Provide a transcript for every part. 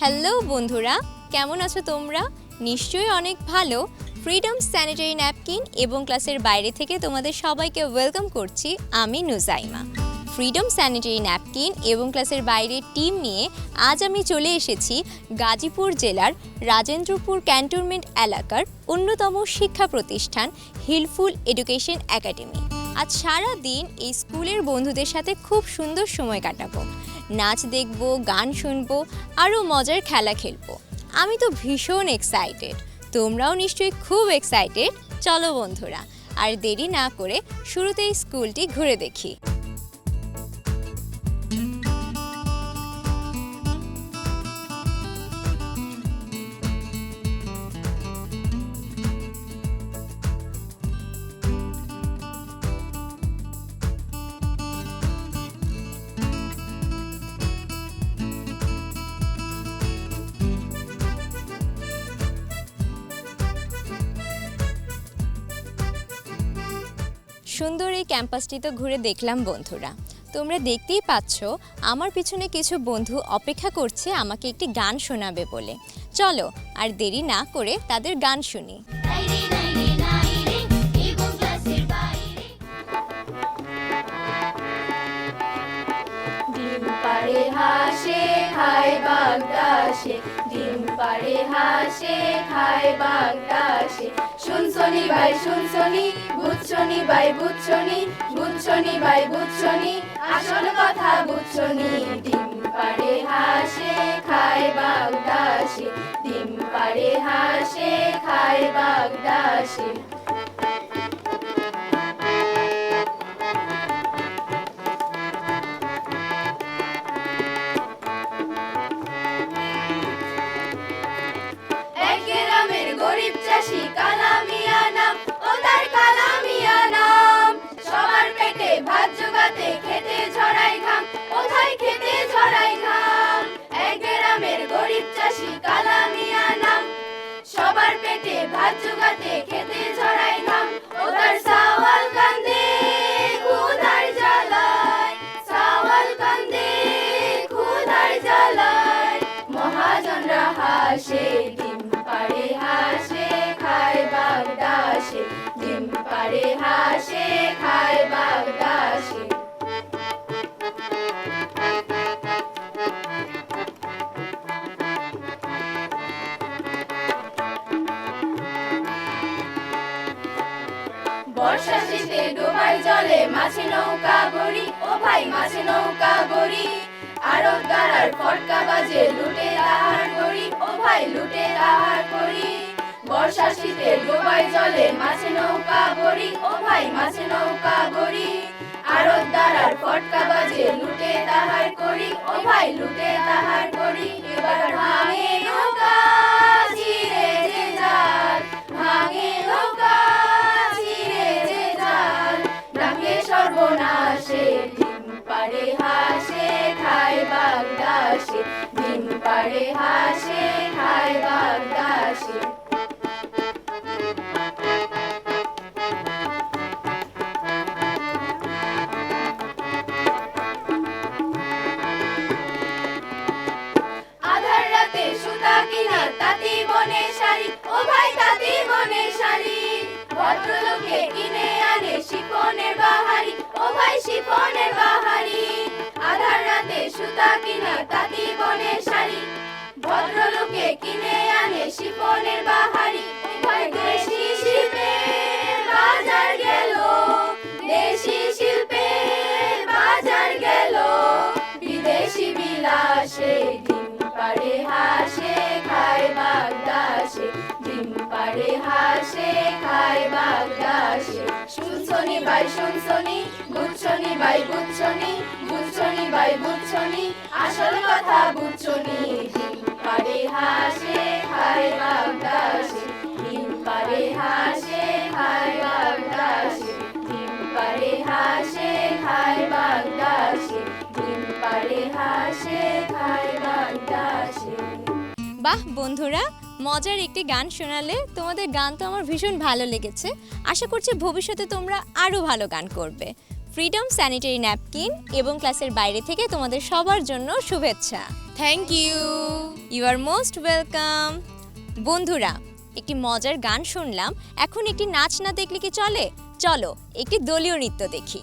Hello বন্ধুরা, কেমন আছো তোমরা? নিশ্চয়ই অনেক ভালো। ফ্রিডম স্যানিটারি ন্যাপকিন এবং ক্লাসের বাইরে থেকে তোমাদের সবাইকে ওয়েলকাম করছি আমি নুজাইমা। ফ্রিডম স্যানিটারি ন্যাপকিন এবং ক্লাসের বাইরের টিম নিয়ে আজ আমি চলে এসেছি গাজীপুর জেলার রাজেন্দ্রপুর ক্যান্টনমেন্ট এলাকার অন্যতম শিক্ষা প্রতিষ্ঠান হিলফুল এডুকেশন একাডেমি। আজ সারা দিন এই স্কুলের বন্ধুদের সাথে খুব সুন্দর সময় কাটাবো, নাচ দেখব, গান শুনবো, আরও মজার খেলা খেলবো। আমি তো ভীষণ এক্সাইটেড, তোমরাও নিশ্চয়ই খুব এক্সাইটেড। চলো বন্ধুরা, আর দেরি না করে শুরুতেই স্কুলটি ঘুরে দেখি। সুন্দর এই ক্যাম্পাসটি তো ঘুরে দেখলাম বন্ধুরা। তোমরা দেখতেই পাচ্ছ আমার পিছনে কিছু বন্ধু অপেক্ষা করছে আমাকে একটি গান শোনাবে বলে। চলো আর দেরি না করে তাদের গান শুনি। পারে হাসে খায় বাগদাসে, ডিম পারে হাসে খায় বাগদাসে। শুনছনি ভাই শুনছনি, বুঝছনি ভাই বুঝছনি, বুঝছনি ভাই বুঝছনি, আসল কথা বুঝছনি। ডিম পারে হাসে খায় বাগদাসে, ডিম পারে হাসে খায় বাগদাসে। গরিব চাষি কালামিয়া নাম, ও তার কালামিয়া নাম। সবার পেটে ভাত জোগাতে খেতে ঝরাই ঘাম, কোথায় খেতে ঝরাই ঘাম। এক গ্রামের গরিব চাষি কালামিয়া নাম, সবার পেটে ভাত জোগাতে খেতে ঝরাই ঘাম। ও তার সাওয়াল কান্দে ক্ষুধার জ্বালায়, সাওয়াল কান্দে ক্ষুধার জ্বালায়। মহাজনরা হাসে, ডিম পারে হাসে খায় বাগদাসে, ডিম পারে হাসে খায় বাগদাসে। বর্ষা শীতে ডোবায় জলে মাছে নৌকা গড়ি, ও ভাই মাছে নৌকা গড়ি। আড়তদার ফটকা বাজে লুটে আহার করি, ও ভাই লুটে আহার করি। বর্ষা শীতে ডোবায় জলে মাছে নৌকা গড়ি, ও ভাই মাছে নৌকা গড়ি। আড়তদার ফটকা বাজে লুটে আহার করি, ও ভাই লুটে আহার করি। এবার ভাঙে নৌকা ছিঁড়ে যে জাল, ভাঙে নৌকা ছিঁড়ে যে জাল। ডাকে সর্বনাশে, ডিম পারে হাসে খায় বাগদাসে, ডিম পারে হাসে খায় বাগদাসে। আধার রাতে সুতা কিনা তাঁতি বনে শাড়ি, ও ভাই তাঁতি বনে শাড়ি। ভদ্রলোকে কিনে আনে শিফনের বাহারি, ও ভাই শিফনের বাহারি। আধার রাতে সুতা কিনা তাঁতি বনে শাড়ি, ভদ্রলোকে কিনে আনে শিফনের বাহারি। ও ভাই দেশি শিল্পের বাজার গেল, দেশি শিল্পের বাজার গেল। বিদেশি বিলাসে, ডিম পারে হাসে খায় বাগদাসে, ডিম পারে হাসে খায় বাগদাসে। শুনছনি ভাই শুনছনি, বুঝছনি ভাই বুঝছনি, বুঝছনি ভাই বুঝছনি, আসল কথা বুঝছনি। ডিম পারে হাসে খায় বাগদাসে, ডিম পারে হাসে খায় বাগদাসে, ডিম পারে হাসে খায় বাগদাসে, ডিম পারে হাসে খায় বাগদাসে। বাহ বন্ধুরা, মজার একটি গান শোনালে। তোমাদের গান তো আমার ভীষণ ভালো লেগেছে। আশা করছি ভবিষ্যতে তোমরা আরও ভালো গান করবে। ফ্রিডম স্যানিটারি ন্যাপকিন এবং ক্লাসের বাইরে থেকে তোমাদের সবার জন্য শুভেচ্ছা। Thank you. You are most welcome. বন্ধুরা, একটি মজার গান শুনলাম, এখন একটি নাচ না দেখলে কি চলে? চলো একটি দলীয় নৃত্য দেখি।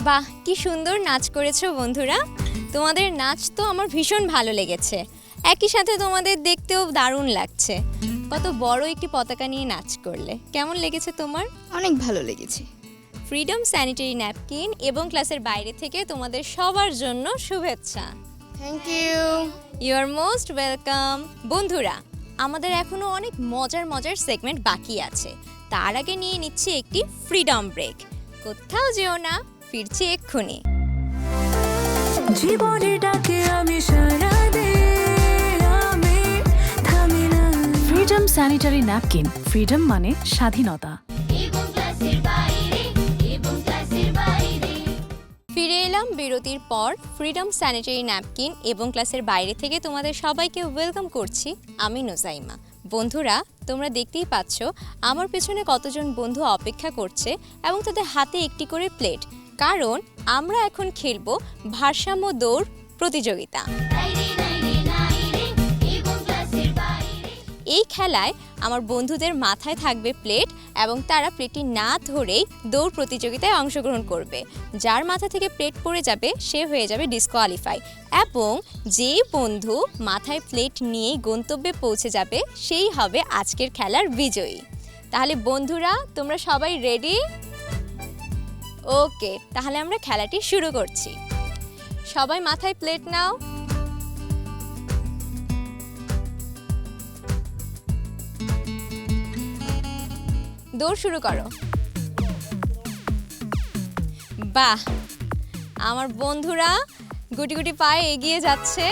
বাহ, কি সুন্দর নাচ করেছো বন্ধুরা। তোমাদের নাচ তো আমার ভীষণ ভালো লেগেছে, একই সাথে তোমাদের দেখতেও দারুণ লাগছে। কত বড় একটি পতাকা নিয়ে নাচ করলে, কেমন লেগেছে তোমার? অনেক ভালো লেগেছে। ফ্রিডম স্যানিটারি ন্যাপকিন এবং ক্লাসের বাইরে থেকে তোমাদের সবার জন্য শুভেচ্ছা। Thank you. You are most welcome. বন্ধুরা, আমাদের এখনো অনেক মজার মজার সেগমেন্ট বাকি আছে, তার আগে নিয়ে নিচ্ছি একটি ফ্রিডম ব্রেক। কোথাও যেও না, ফিরছি এক্ষুনি। জীবনের ডাকে আমি সাড়া দেই, আমি থামি না। ফ্রিডম স্যানিটারি ন্যাপকিন, ফ্রিডম মানে স্বাধীনতা। ফিরে এলাম বিরতির পর। ফ্রিডম স্যানিটারি ন্যাপকিন এবং ক্লাসের বাইরে থেকে তোমাদের সবাইকে ওয়েলকাম করছি আমি নুজাইমা। বন্ধুরা, তোমরা দেখতেই পাচ্ছ আমার পেছনে কতজন বন্ধু অপেক্ষা করছে এবং তাদের হাতে একটি করে প্লেট, কারণ আমরা এখন খেলবো ভারসাম্য দৌড় প্রতিযোগিতা। এই খেলায় আমার বন্ধুদের মাথায় থাকবে প্লেট এবং তারা প্লেটটি না ধরেই দৌড় প্রতিযোগিতায় অংশগ্রহণ করবে। যার মাথা থেকে প্লেট পড়ে যাবে সে হয়ে যাবে ডিসকোয়ালিফাই, এবং যেই বন্ধু মাথায় প্লেট নিয়েই গন্তব্যে পৌঁছে যাবে সেই হবে আজকের খেলার বিজয়ী। তাহলে বন্ধুরা, তোমরা সবাই রেডি? ওকে, তাহলে আমরা খেলাটি শুরু করছি। সবাই মাথায় প্লেট নাও। দৌড় শুরু করো। বাহ, আমার বন্ধুরা গুটি গুটি পায়ে এগিয়ে যাচ্ছে।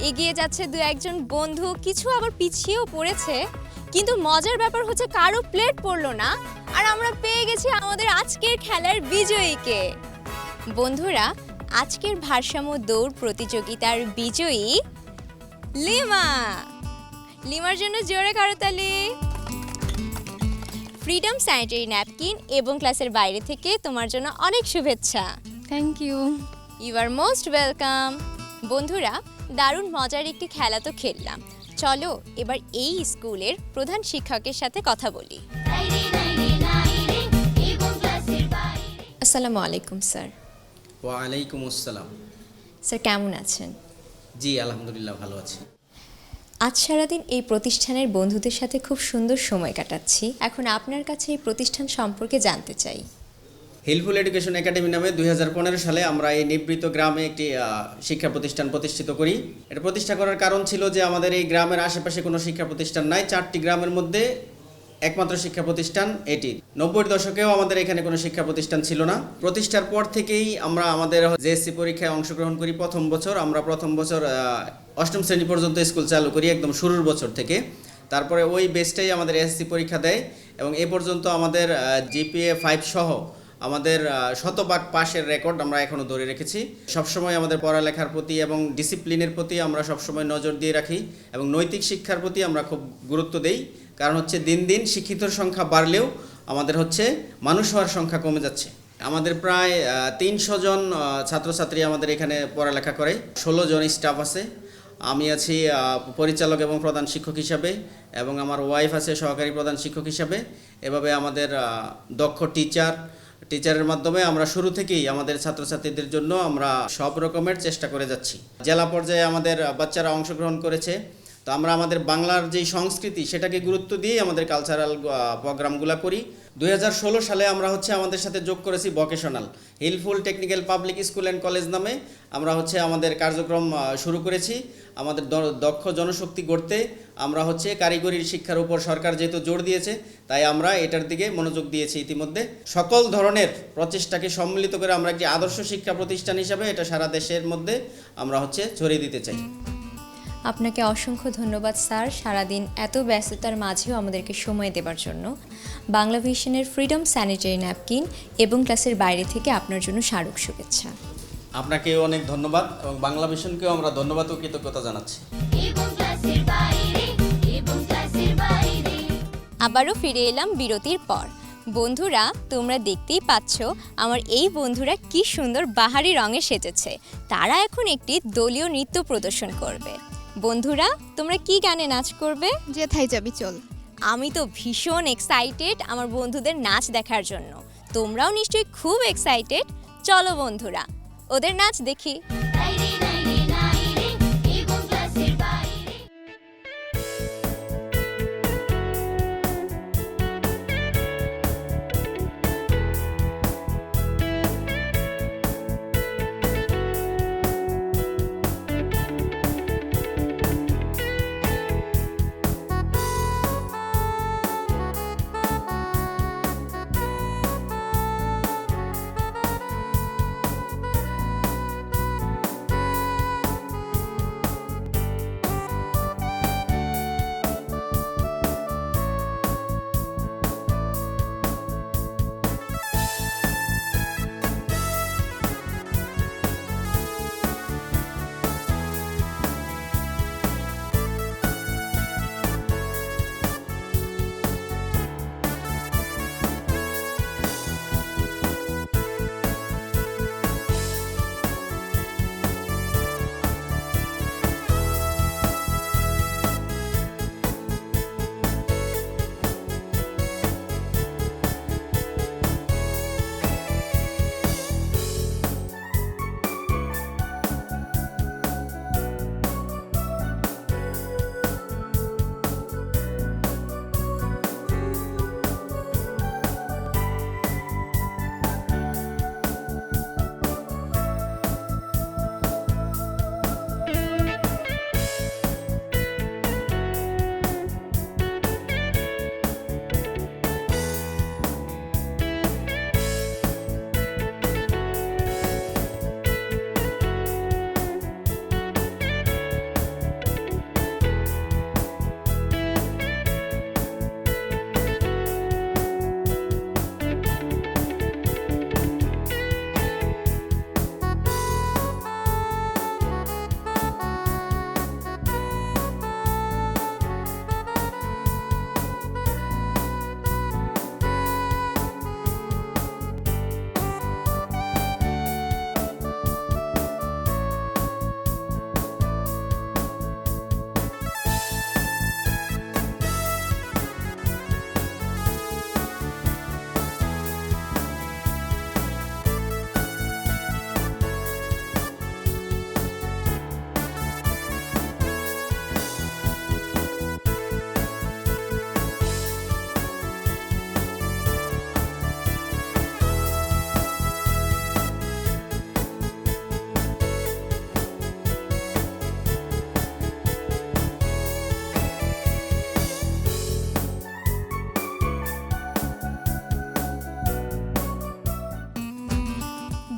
এগিয়ে যাচ্ছে দু একজন বন্ধু, কিছু আবার পিছিয়েও পড়েছে, কিন্তু মজার ব্যাপার হচ্ছে কারো প্লেট পড়লো না, আর আমরা পেয়ে গেছি আমাদের আজকের খেলার বিজয়ীকে। বন্ধুরা, আজকের ভারসাম্য দৌড় প্রতিযোগিতার বিজয়ী লিমা। লিমার জন্য জোরে করতালি। ফ্রিডম স্যানিটারি ন্যাপকিন এবং ক্লাসের বাইরে থেকে তোমার জন্য অনেক শুভেচ্ছা। Thank you. You are most welcome. বন্ধুরা, দারুণ মজার একটি খেলা তো খেললাম, চলো এবার এই স্কুলের প্রধান শিক্ষকের সাথে কথা বলি। আসসালামু আলাইকুম স্যার। ওয়ালাইকুম আসসালাম। স্যার কেমন আছেন? জি আলহামদুলিল্লাহ ভালো আছি। আজ সারাদিন এই প্রতিষ্ঠানের বন্ধুদের সাথে খুব সুন্দর সময় কাটাচ্ছি। এখন আপনার কাছে এই প্রতিষ্ঠান সম্পর্কে জানতে চাই। হিলফুল এডুকেশন একাডেমি নামে 2015 সালে আমরা এই নিবৃত গ্রামে একটি শিক্ষা প্রতিষ্ঠান প্রতিষ্ঠিত করি। এটা প্রতিষ্ঠা করার কারণ ছিল যে আমাদের এই গ্রামের আশেপাশে কোনো শিক্ষা প্রতিষ্ঠান নাই, 4টি গ্রামের মধ্যে একমাত্র শিক্ষা প্রতিষ্ঠান এটি। 90-এর দশকেও আমাদের এখানে কোনো শিক্ষা প্রতিষ্ঠান ছিল না। প্রতিষ্ঠার পর থেকেই আমরা আমাদের জেএসসি পরীক্ষায় অংশগ্রহণ করি। প্রথম বছর 8ম শ্রেণী পর্যন্ত স্কুল চালু করি, একদম শুরুর বছর থেকে। তারপরে ওই বেসটাই আমাদের এসএসসি পরীক্ষা দেয় এবং এ পর্যন্ত আমাদের জিপিএ 5 সহ আমাদের শতভাগ পাশের রেকর্ড আমরা এখনও ধরে রেখেছি। সবসময় আমাদের পড়ালেখার প্রতি এবং ডিসিপ্লিনের প্রতি আমরা সবসময় নজর দিয়ে রাখি এবং নৈতিক শিক্ষার প্রতি আমরা খুব গুরুত্ব দেই। কারণ হচ্ছে দিন দিন শিক্ষিতর সংখ্যা বাড়লেও আমাদের হচ্ছে মানুষ হওয়ার সংখ্যা কমে যাচ্ছে। আমাদের প্রায় 300 জন ছাত্রছাত্রী আমাদের এখানে পড়ালেখা করে, 16 জন স্টাফ আছে। আমি আছি পরিচালক এবং প্রধান শিক্ষক হিসাবে, এবং আমার ওয়াইফ আছে সহকারী প্রধান শিক্ষক হিসাবে। এভাবে আমাদের দক্ষ টিচারের মাধ্যমে আমরা শুরু থেকেই আমাদের ছাত্রছাত্রীদের জন্য আমরা সব রকমের চেষ্টা করে যাচ্ছি। জেলা পর্যায়ে আমাদের বাচ্চারা অংশগ্রহণ করেছে। তো আমরা আমাদের বাংলার যেই সংস্কৃতি সেটাকে গুরুত্ব দিয়ে আমাদের কালচারাল প্রোগ্রামগুলো করি। 2016 সালে আমরা হচ্ছে আমাদের সাথে যোগ করেছি vocational Hilful technical public school and college নামে আমরা হচ্ছে আমাদের কার্যক্রম শুরু করেছি। আমাদের দক্ষ জনশক্তি গড়তে আমরা হচ্ছে কারিগরি শিক্ষার উপর সরকার যেহেতু জোর দিয়েছে, তাই আমরা এটার দিকে মনোযোগ দিয়েছি ইতিমধ্যে। সকল ধরনের প্রচেষ্টাকে সম্মিলিত করে আমরা একটি আদর্শ শিক্ষা প্রতিষ্ঠান হিসাবে এটা সারা দেশের মধ্যে আমরা হচ্ছে ছড়িয়ে দিতে চাই। আপনাকে অসংখ্য ধন্যবাদ স্যার, সারাদিন এত ব্যস্ততার মাঝেও আমাদেরকে সময় দেওয়ার জন্য। বাংলা ভিশনের ফ্রিডম স্যানিটারি ন্যাপকিন এবং ক্লাসের বাইরে থেকে আপনার জন্য স্মারক শুভেচ্ছা। আপনাকে অনেক ধন্যবাদ এবং বাংলা ভিশনকেও আমরা ধন্যবাদ ও কৃতজ্ঞতা জানাচ্ছি। আবারও ফিরে এলাম বিরতির পর। বন্ধুরা, তোমরা দেখতেই পাচ্ছ আমার এই বন্ধুরা কি সুন্দর বাহারি রঙে সেজেছে। তারা এখন একটি দলীয় নৃত্য প্রদর্শন করবে। বন্ধুরা, তোমরা কি গানে নাচ করবে? যেথায় যাবি চল। আমি তো ভীষণ এক্সাইটেড আমার বন্ধুদের নাচ দেখার জন্য। তোমরাও নিশ্চয়ই খুব এক্সাইটেড। চলো বন্ধুরা, ওদের নাচ দেখি।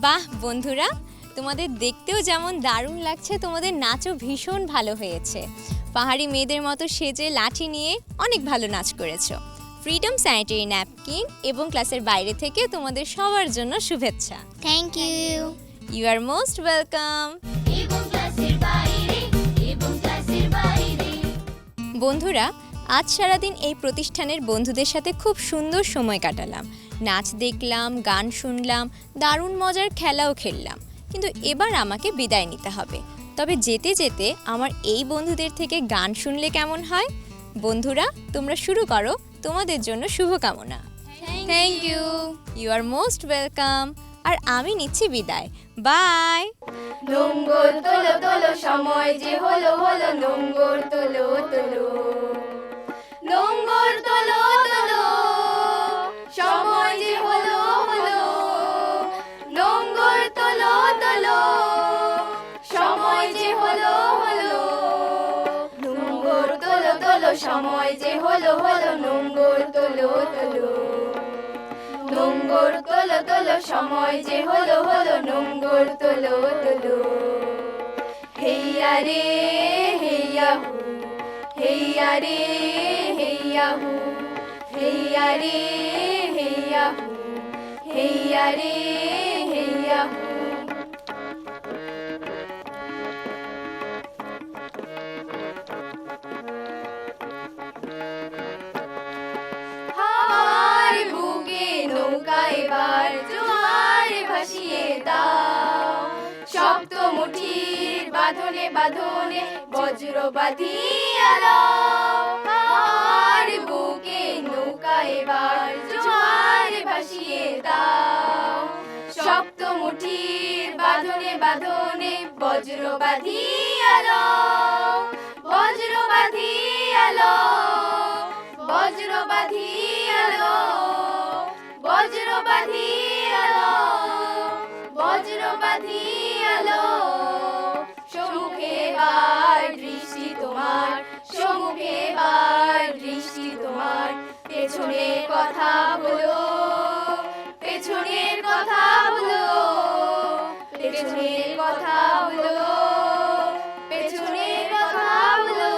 বাহ বন্ধুরা, তোমাদের দেখতেও যেমন দারুণ লাগছে, তোমাদের নাচও ভীষণ ভালো হয়েছে। পাহাড়ি মেয়েদের মতো সেজে লাঠি নিয়ে অনেক ভালো নাচ করেছো। ফ্রিডম স্যানিটারি ন্যাপকিন এবং ক্লাসের বাইরে থেকে তোমাদের সবার জন্য শুভেচ্ছা। Thank you. You are most welcome. বন্ধুরা, আজ সারাদিন এই প্রতিষ্ঠানের বন্ধুদের সাথে খুব সুন্দর সময় কাটালাম। নাচ দেখলাম, গান শুনলাম, দারুণ মজার খেলাও খেললাম। কিন্তু এবার আমাকে বিদায় নিতে হবে। তবে যেতে যেতে আমার এই বন্ধুদের থেকে গান শুনলে কেমন হয়? বন্ধুরা, তোমরা শুরু করো, তোমাদের জন্য শুভকামনা। Thank you. You are most welcome. আর আমি নিচ্ছি বিদায়। বাই। নোঙ্গর তোলো তোলো, সময় যে হলো হলো, নোঙ্গর তোলো তোলো, নোঙ্গর তোলো তোলো, সময় যে হলো হলো, নোঙ্গর তোলো তোলো, সময় যে হলো হলো, নোঙ্গর তোলো তোলো, সময় যে হলো হলো, নোঙ্গর তোলো তোলো, নোঙ্গর তোলো তোলো, সময় যে হলো হলো, নোঙ্গর তোলো তোলো। হেইয়া রে হেইয়া হু, হেইয়া রে হেইয়া হু, হেইয়া রে হেইয়া হু, হেইয়া রে হেইয়া হু। হাওয়ার বুকে নৌকা এবার জোয়ার ভাসিয়ে দাও, শক্ত মুঠির বাঁধনে বাঁধনে বজ্র বাঁধিয়া লও। হাওয়ার বুকে নৌকা এবার জোয়ার ভাসিয়ে দাও, শক্ত মুঠির বাঁধনে বাঁধনে বজ্র বাঁধিয়া লও, বজ্র বাঁধিয়া লও, বজ্র বাঁধিয়া লও, বজ্র বাঁধিয়া লও, বজ্র বাঁধিয়া লও। সম্মুখে এবার দৃষ্টি তোমার, সম্মুখে এবার দৃষ্টি তোমার, পেছনের কথা বলো, পেছনের কথা বলো, পেছনের কথা বলো, পেছনের কথা বলো।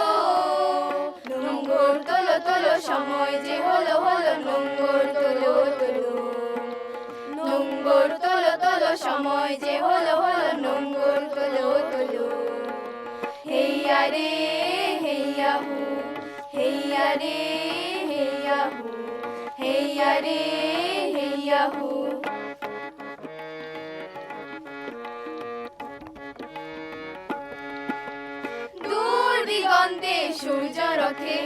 নোঙ্গর তোলো তোলো, সময় যে হলো হলো, নোঙ্গর তোলো তোলো, নোঙ্গর তোলো তোলো, সময় যে হলো হলো, নোঙ্গর তোলো তোলো। হেইয়া রে হেইয়া হু, হেইয়া রে হেইয়া হু, হেইয়া রে হেইয়া হু। দূর দিগন্তে সূর্য রথে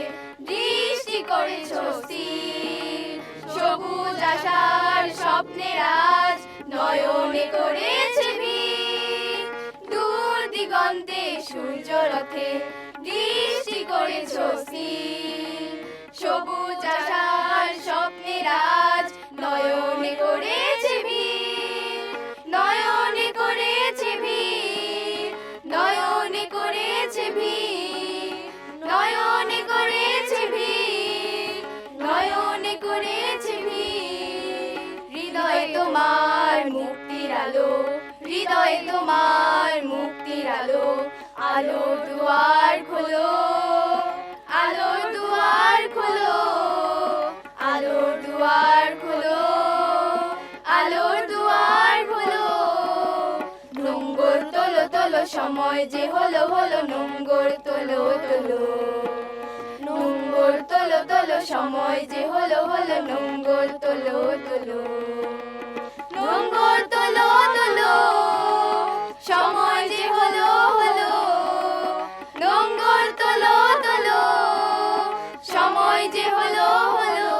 দৃষ্টি করেছ স্থির, সবুজ আশার স্বপ্নের আজ নয়নে করেছে ভিড়। দূর দিগন্তে সূর্য রথে দৃষ্টি করেছ স্থির, সবুজ আশার স্বপ্নের আজ নয়নে করেছে ভিড়, নয়নে করেছে ভিড়, নয়নে করেছে ভিড়, নয়নে করেছে ভিড়, নয়নে করেছে ভিড়। হৃদয়ে তোমার মুক্তির আলো, হৃদয়ে তোমার মুক্তির আলো, আলোর দুয়ার খোলো, আলোর দুয়ার খোলো, আলোর দুয়ার খোলো, আলোর দুয়ার খোলো। নোঙ্গর তোলো তোলো, সময় যে হলো হলো, নোঙ্গর তোলো তোলো, নোঙ্গর তোলো তোলো, সময় যে হলো হলো, নোঙ্গর তোলো তোলো, নোঙ্গর তোলো তোলো, সময় যে হলো হলো, নোঙ্গর তোলো তোলো, সময় যে হলো হলো,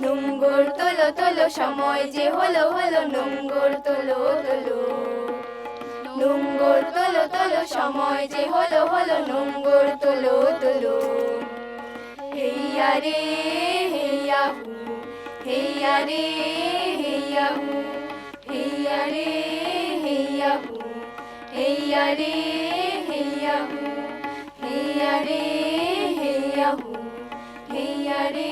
নোঙ্গর তোলো তোলো, সময় যে হলো হলো, নোঙ্গর তোলো তোলো, নোঙ্গর তোলো তোলো, সময় যে হলো হলো, নোঙ্গর তোলো তোলো। হেইয়া রে হেইয়া হু, হেইয়া রে হেইয়া হু, হেইয়া রে হেইয়া হু, হেইয়া রে হেইয়া হু, হেইয়া রে হেইয়া হু, হেইয়া রে